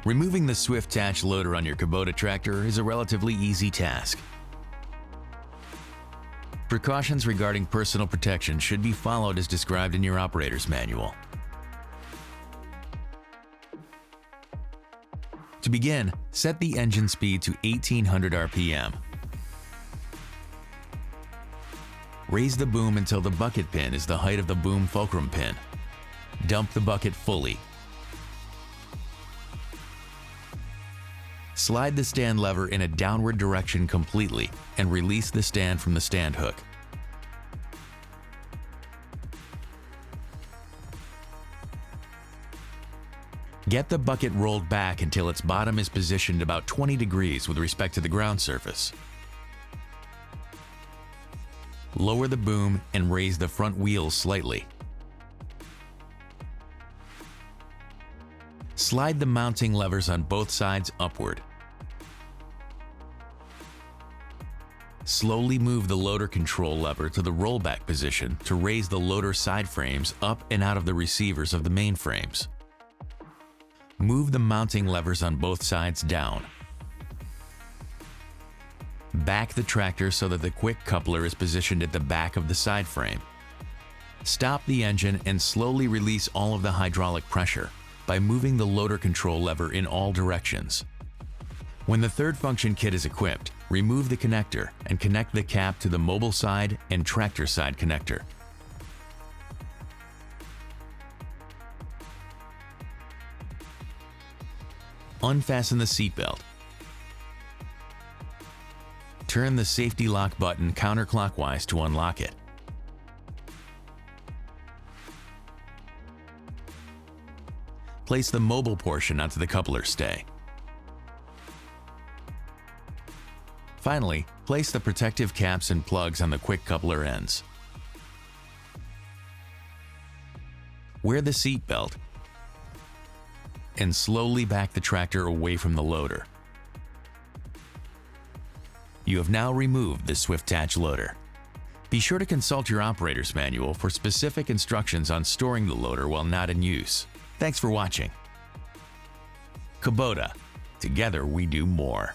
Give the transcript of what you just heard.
Removing the swift hatch loader on your Kubota tractor is a relatively easy task. Precautions regarding personal protection should be followed as described in your operator's manual. To begin, set the engine speed to 1800 RPM. Raise the boom until the bucket pin is the height of the boom fulcrum pin. Dump the bucket fully. Slide the stand lever in a downward direction completely and release the stand from the stand hook. Get the bucket rolled back until its bottom is positioned about 20 degrees with respect to the ground surface. Lower the boom and raise the front wheels slightly. Slide the mounting levers on both sides upward. Slowly move the loader control lever to the rollback position to raise the loader side frames up and out of the receivers of the main frames. Move the mounting levers on both sides down. Back the tractor so that the quick coupler is positioned at the back of the side frame. Stop the engine and slowly release all of the hydraulic pressure by moving the loader control lever in all directions. When the third function kit is equipped, remove the connector and connect the cap to the mobile side and tractor side connector. Unfasten the seatbelt. Turn the safety lock button counterclockwise to unlock it. Place the mobile portion onto the coupler stay. Finally, place the protective caps and plugs on the quick coupler ends. Wear the seat belt and slowly back the tractor away from the loader. You have now removed the swift hatch loader. Be sure to consult your operator's manual for specific instructions on storing the loader while not in use. Thanks for watching. Kubota. Together we do more.